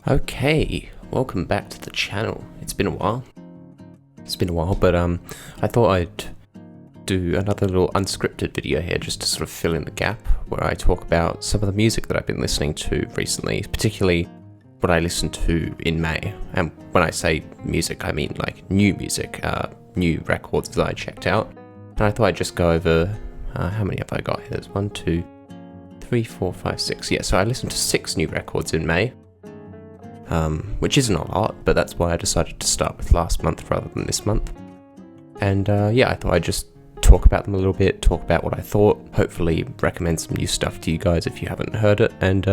Okay, welcome back to the channel. It's been a while. But I thought I'd do another little unscripted video here just to sort of fill in the gap where I talk about some of the music that I've been listening to recently, particularly what I listened to in May. And when I say music, I mean like new music, new records that I checked out. And I thought I'd just go over, how many have I got here? There's 1, 2, 3, 4, 5, 6. Yeah, so I listened to 6 new records in May. Which isn't a lot, but that's why I decided to start with last month rather than this month. And I thought I'd just talk about them a little bit, talk about what I thought, hopefully recommend some new stuff to you guys if you haven't heard it, and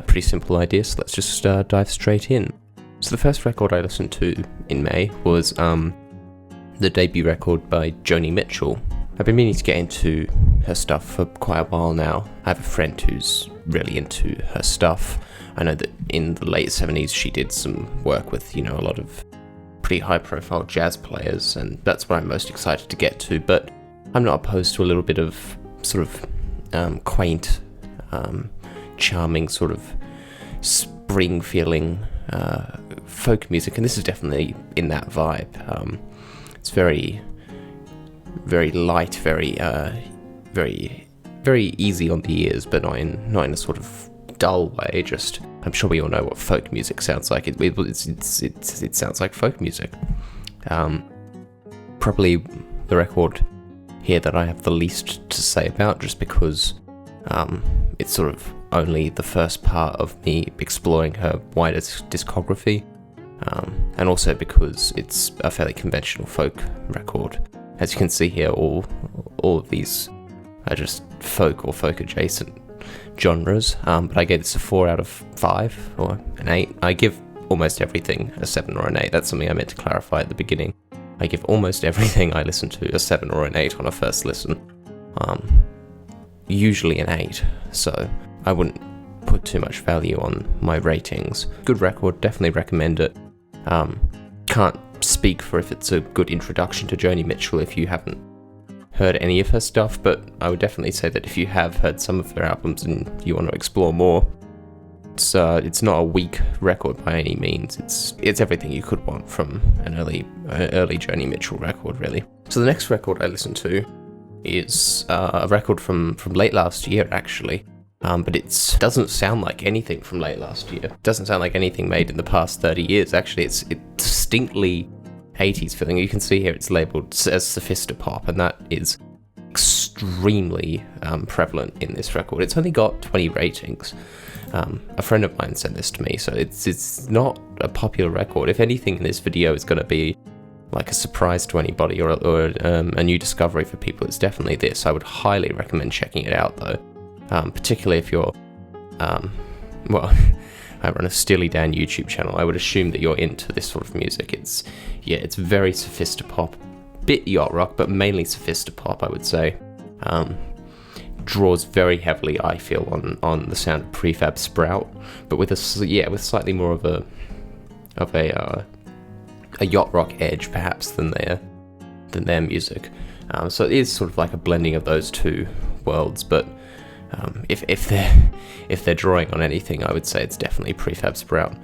pretty simple idea, so let's just dive straight in. So the first record I listened to in May was the debut record by Joni Mitchell. I've been meaning to get into her stuff for quite a while now. I have a friend who's really into her stuff. I know that in the late 70s she did some work with, a lot of pretty high-profile jazz players, and that's what I'm most excited to get to, but I'm not opposed to a little bit of sort of quaint, charming, sort of spring-feeling folk music, and this is definitely in that vibe. It's very, very light, very easy on the ears, but not in a sort of dull way. Just, I'm sure we all know what folk music sounds like. It sounds like folk music. Probably the record here that I have the least to say about, just because it's sort of only the first part of me exploring her wider discography, and also because it's a fairly conventional folk record. As you can see here, all of these are just folk or folk adjacent genres, but I gave this a 4 out of 5 or an 8. I give almost everything a 7 or an 8. That's something I meant to clarify at the beginning. I give almost everything I listen to a 7 or an 8 on a first listen. Usually an 8, so I wouldn't put too much value on my ratings. Good record, definitely recommend it. Can't speak for if it's a good introduction to Joni Mitchell if you haven't heard any of her stuff, but I would definitely say that if you have heard some of her albums and you want to explore more, it's not a weak record by any means. It's everything you could want from an early Joni Mitchell record, really. So the next record I listened to is a record from late last year, actually, but it doesn't sound like anything from late last year. It doesn't sound like anything made in the past 30 years. Actually, it's distinctly 80s feeling. You can see here it's labelled as sophistopop, and that is extremely prevalent in this record. It's only got 20 ratings. A friend of mine sent this to me, so it's not a popular record. If anything in this video is going to be like a surprise to anybody or a new discovery for people, it's definitely this. I would highly recommend checking it out, though, particularly if you're I run a Steely Dan YouTube channel. I would assume that you're into this sort of music. It's very sophistopop, bit yacht rock, but mainly sophistopop, I would say. Draws very heavily, I feel, on the sound of Prefab Sprout, but with slightly more of a yacht rock edge, perhaps, than their music. So it is sort of like a blending of those two worlds, but if they're drawing on anything, I would say it's definitely Prefab Sprout.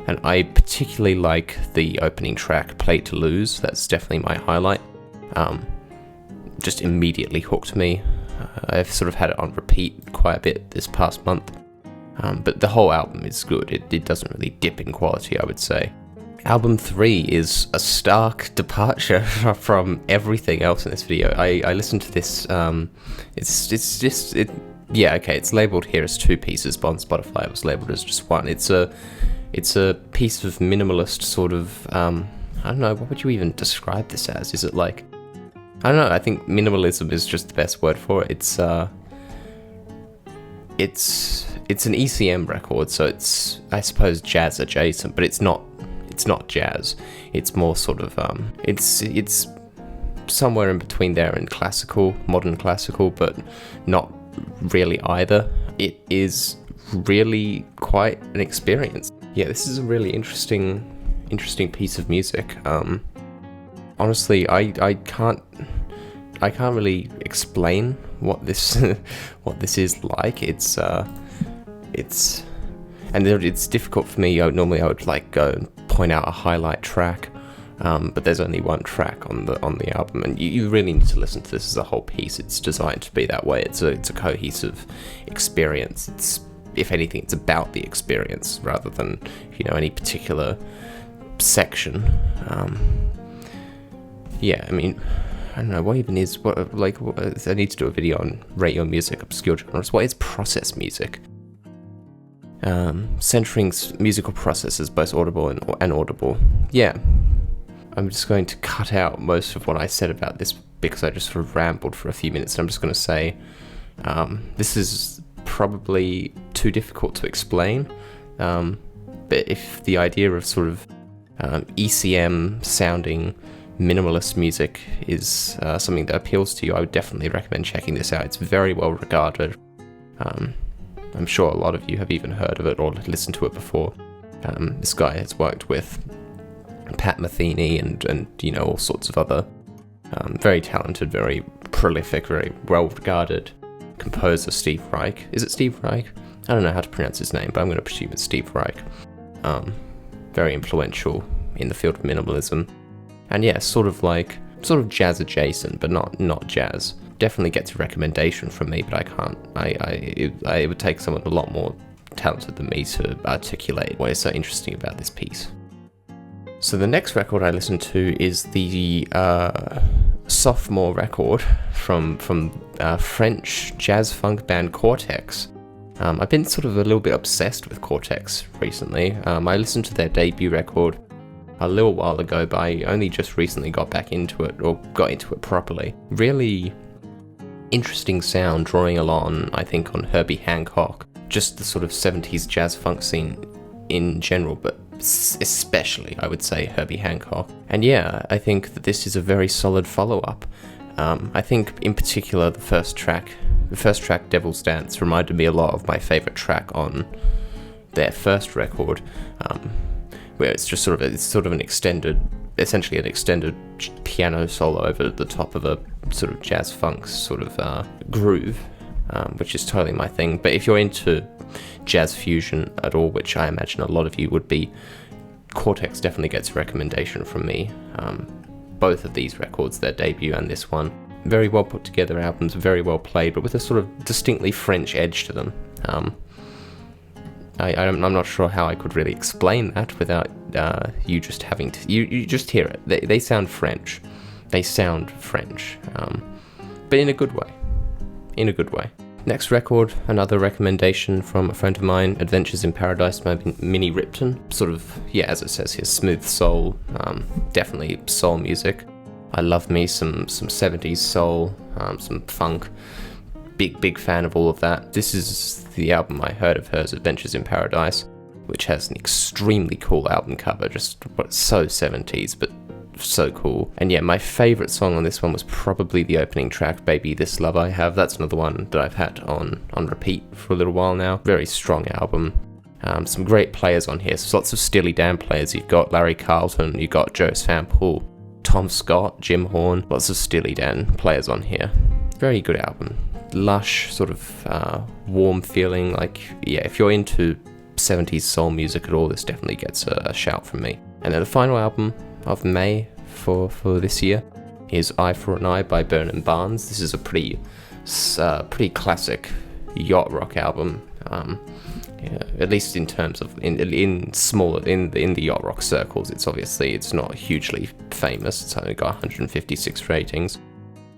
And I particularly like the opening track, Play to Lose. That's definitely my highlight. Just immediately hooked me. I've sort of had it on repeat quite a bit this past month. But the whole album is good. It doesn't really dip in quality, I would say. Album 3 is a stark departure from everything else in this video. I listened to this, it's labelled here as 2 pieces, but on Spotify it was labelled as just 1. It's a piece of minimalist sort of, I don't know, what would you even describe this as? Is it like, I don't know, I think minimalism is just the best word for it. It's an ECM record, so it's, I suppose, jazz adjacent, but it's not jazz. It's more sort of it's somewhere in between there and classical, modern classical, but not really either. It is really quite an experience. Yeah, this is a really interesting piece of music. Honestly, I can't really explain what this is like. It's and it's difficult for me. Normally I would like go and point out a highlight track, but there's only one track on the album, and you really need to listen to this as a whole piece. It's designed to be that way. It's a cohesive experience. It's, if anything, it's about the experience rather than, you know, any particular section. Yeah, I mean, I don't know, what even is, I need to do a video on rate your music, obscure genres. What is process music? Centering musical processes, both audible and inaudible. Yeah, I'm just going to cut out most of what I said about this because I just sort of rambled for a few minutes. I'm just going to say this is probably too difficult to explain, but if the idea of sort of ECM sounding minimalist music is something that appeals to you, I would definitely recommend checking this out. It's very well regarded. I'm sure a lot of you have even heard of it or listened to it before. This guy has worked with Pat Metheny and you know, all sorts of other very talented, very prolific, very well regarded composer, Steve Reich. Is it Steve Reich? I don't know how to pronounce his name, but I'm going to presume it's Steve Reich. Very influential in the field of minimalism. And yeah, sort of jazz adjacent, but not jazz. Definitely gets a recommendation from me, but I can't. It would take someone a lot more talented than me to articulate what is so interesting about this piece. So the next record I listened to is the sophomore record from French jazz funk band Cortex. I've been sort of a little bit obsessed with Cortex recently. I listened to their debut record a little while ago, but I only just recently got into it properly. Really interesting sound, drawing along, I think, on Herbie Hancock. Just the sort of 70s jazz funk scene in general, but especially, I would say, Herbie Hancock. And yeah, I think that this is a very solid follow-up. I think, in particular, the first track, Devil's Dance, reminded me a lot of my favourite track on their first record, where it's just sort of an extended piano solo over the top of a sort of jazz funk sort of groove, which is totally my thing. But if you're into jazz fusion at all, which I imagine a lot of you would be, Cortex definitely gets a recommendation from me. Both of these records, their debut and this one, very well put together albums, very well played, but with a sort of distinctly French edge to them. I'm not sure how I could really explain that without you just having to... You just hear it. They sound French. They sound French. But in a good way. In a good way. Next record, another recommendation from a friend of mine, Adventures in Paradise by Minnie Riperton. Sort of, yeah, as it says here, smooth soul. Definitely soul music. I love me some 70s soul, some funk. Big fan of all of that. This is the album I heard of hers, Adventures in Paradise, which has an extremely cool album cover, just so 70s, but so cool. And yeah, my favourite song on this one was probably the opening track, Baby This Love I Have. That's another one that I've had on repeat for a little while now. Very strong album. Some great players on here. So lots of Steely Dan players. You've got Larry Carlton, you've got Joe Sample, Tom Scott, Jim Horn. Lots of Steely Dan players on here. Very good album. Lush, sort of warm feeling. Like, yeah, if you're into 70s soul music at all, this definitely gets a shout from me. And then the final album of May for this year is Eye for an Eye by Byrne and Barnes. This is a pretty classic yacht rock album, yeah, at least in terms of in the yacht rock circles. It's not hugely famous. It's only got 156 ratings,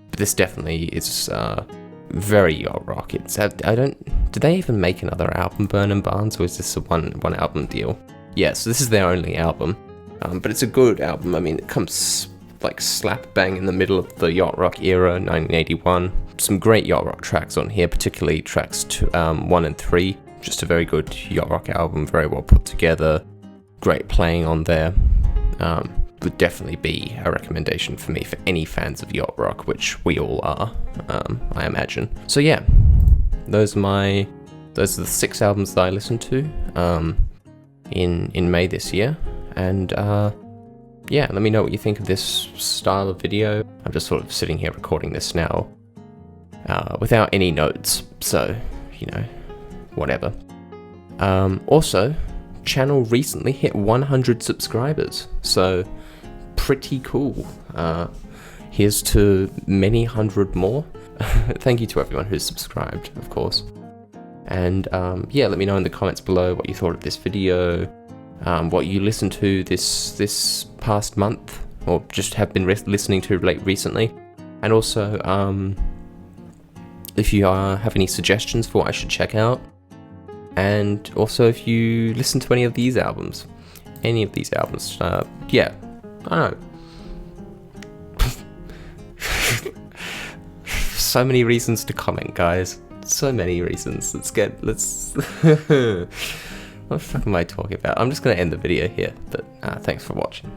but this definitely is very yacht rock. Did they even make another album, Byrne and Barnes, or is this a one album deal? Yeah, so this is their only album. But it's a good album. I mean, it comes like slap bang in the middle of the yacht rock era, 1981. Some great yacht rock tracks on here, particularly tracks 1 and 3. Just a very good yacht rock album, very well put together. Great playing on there. Would definitely be a recommendation for me for any fans of yacht rock, which we all are, I imagine. So yeah, those are the 6 albums that I listened to in May this year. And yeah, let me know what you think of this style of video. I'm just sort of sitting here recording this now without any notes, so, you know, whatever. Also, channel recently hit 100 subscribers, so pretty cool. Here's to many hundred more. Thank you to everyone who's subscribed, of course. And yeah, let me know in the comments below what you thought of this video, what you listened to this past month, or just have been listening to recently. And also, if you have any suggestions for what I should check out. And also if you listen to any of these albums. Yeah, I don't know. So many reasons to comment, guys. So many reasons. What the fuck am I talking about? I'm just gonna end the video here, but thanks for watching.